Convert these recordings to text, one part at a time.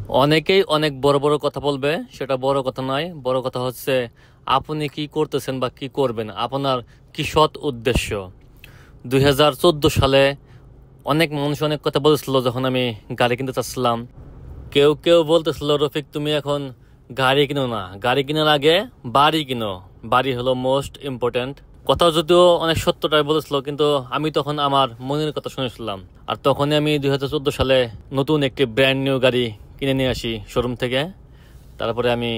অনেকেই অনেক বড় বড় কথা বলবে, সেটা বড় কথা নয়। বড় কথা হচ্ছে আপনি কি করতেছেন বা কি করবেন, আপনার কি সৎ উদ্দেশ্য। 2014 সালে অনেক মানুষ অনেক কথা বলেছিল যখন আমি গাড়ি কিনতে চাচ্ছিলাম। কেউ কেউ বলতেছিল, রফিক তুমি এখন গাড়ি কিনো না, গাড়ি কেনার আগে বাড়ি কিনো, বাড়ি হলো মোস্ট ইম্পর্ট্যান্ট। কথা যদিও অনেক সত্যটাই বলেছিল, কিন্তু আমি তখন আমার মনের কথা শুনেছিলাম। আর তখনই আমি 2014 সালে নতুন একটি ব্র্যান্ড নিউ গাড়ি কিনে নিয়ে আসি শোরুম থেকে। তারপরে আমি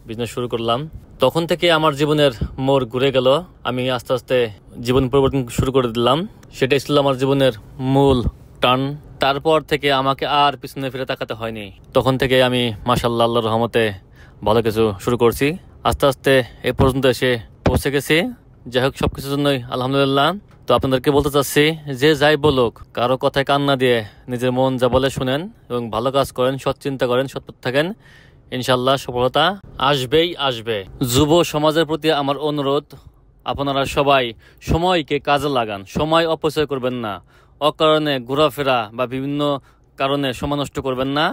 বিজনেস শুরু করলাম। তখন থেকে আমার জীবনের মোড় ঘুরে গেল। আমি আস্তে আস্তে জীবন পরিবর্তন শুরু করে দিলাম। সেটাই ছিল আমার জীবনের মূল টার্ন। তারপর থেকে আমাকে আর পিছনে ফিরে তাকাতে হয়নি। তখন থেকে আমি মাশাআল্লাহ আল্লাহর রহমতে ভালো কিছু শুরু করছি। আস্তে আস্তে এ পর্যন্ত এসে পৌঁছে গেছি। যাই হোক, সবকিছুর জন্যই আলহামদুলিল্লাহ। তো আপনাদেরকে বলতে চাচ্ছি, যে যাই বলুক কারো কথায় কান না দিয়ে নিজের মন যা বলে শুনেন এবং ভালো কাজ করেন, সৎ চিন্তা করেন, সৎ পথে থাকেন, ইনশাল্লাহ সফলতা আসবেই আসবে। যুব সমাজের প্রতি আমার অনুরোধ, আপনারা সবাই সময়কে কাজে লাগান, সময় অপচয় করবেন না। অকারণে ঘোরাফেরা বা বিভিন্ন কারণে সময় নষ্ট করবেন না।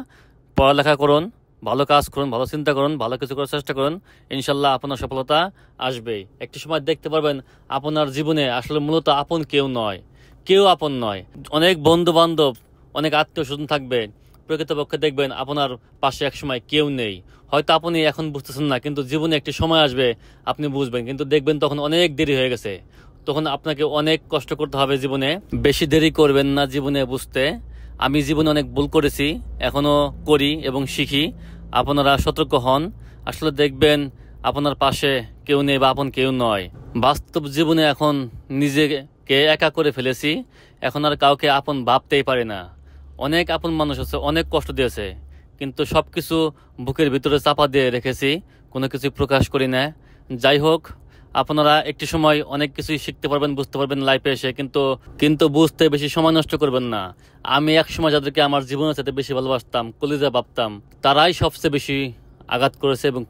পড়ালেখা করুন, ভালো কাজ করুন, ভালো চিন্তা করুন, ভালো কিছু করার চেষ্টা করুন, ইনশাল্লাহ আপনার সফলতা আসবেই। একটি সময় দেখতে পারবেন আপনার জীবনে আসলে মূলত আপন কেউ নয়, কেউ আপন নয়। অনেক বন্ধু বান্ধব, অনেক আত্মীয় স্বজন থাকবে, প্রকৃতপক্ষে দেখবেন আপনার পাশে এক সময় কেউ নেই। হয়তো আপনি এখন বুঝতেছেন না, কিন্তু জীবনে একটি সময় আসবে আপনি বুঝবেন, কিন্তু দেখবেন তখন অনেক দেরি হয়ে গেছে। তখন আপনাকে অনেক কষ্ট করতে হবে জীবনে। বেশি দেরি করবেন না জীবনে বুঝতে। আমি জীবনে অনেক ভুল করেছি, এখনো করি এবং শিখি। আপনারা সতর্ক হন। আসলে দেখবেন আপনার পাশে কেউ নেই বা আপন কেউ নয়। বাস্তব জীবনে এখন নিজেকে একা করে ফেলেছি, এখন আর কাউকে আপন ভাবতেই পারি না। অনেক আপন মানুষ আছে, অনেক কষ্ট দিয়েছে, কিন্তু সবকিছু বুকের ভিতরে চাপা দিয়ে রেখেছি, কোনো কিছু প্রকাশ করি না। যাই হোক, আপনারা একটি সময় অনেক কিছুই শিখতে পারবেন, বুঝতে পারবেন লাইফে এসে, কিন্তু কিন্তু বুঝতে বেশি সময় নষ্ট করবেন না। আমি এক সময় যাদেরকে আমার জীবনের সাথে বেশি ভালোবাসতাম, কলিজা ভাবতাম, তারাই সবচেয়ে বেশি আঘাত করেছে এবং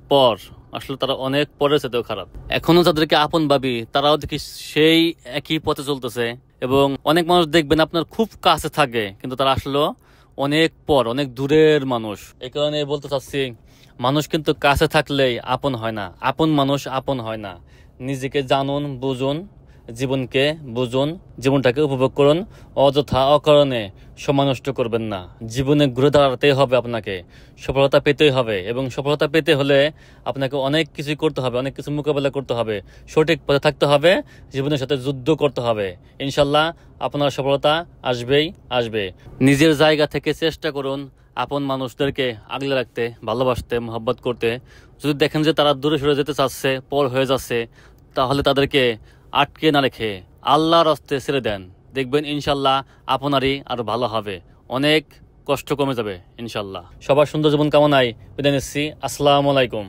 আসলে তারা অনেক পরের সাথেও খারাপ। এখনো যাদেরকে আপন ভাবি তারাও দেখি সেই একই পথে চলতেছে। এবং অনেক মানুষ দেখবেন আপনার খুব কাছে থাকে, কিন্তু তারা আসলে অনেক অনেক দূরের মানুষ। এই কারণে বলতে চাচ্ছি, মানুষ কিন্তু কাছে থাকলেই আপন হয় না, আপন মানুষ আপন হয় না। নিজেকে জানুন, বুঝুন, জীবনকে বুঝুন, জীবনটাকে উপভোগ করুন। অযথা অকারণে সময় নষ্ট করবেন না। জীবনে ঘুরে দাঁড়াতেই হবে আপনাকে, সফলতা পেতেই হবে, এবং সফলতা পেতে হলে আপনাকে অনেক কিছুই করতে হবে, অনেক কিছু মোকাবেলা করতে হবে, সঠিক পথে থাকতে হবে, জীবনের সাথে যুদ্ধ করতে হবে। ইনশাল্লাহ আপনার সফলতা আসবেই আসবে। নিজের জায়গা থেকে চেষ্টা করুন আপন মানুষদেরকে আগলে রাখতে, ভালোবাসতে, মহব্বত করতে। যদি দেখেন যে তারা দূরে সরে যেতে চাচ্ছে, পর হয়ে যাচ্ছে, তাহলে তাদেরকে আটকে না রেখে আল্লাহর রাস্তায় ছেড়ে দেন। দেখবেন ইনশাল্লাহ আপনারই আরো ভালো হবে, অনেক কষ্ট কমে যাবে ইনশাল্লাহ। সবার সুন্দর জীবন কামনায় বিদায় নিচ্ছি। আসসালামু আলাইকুম।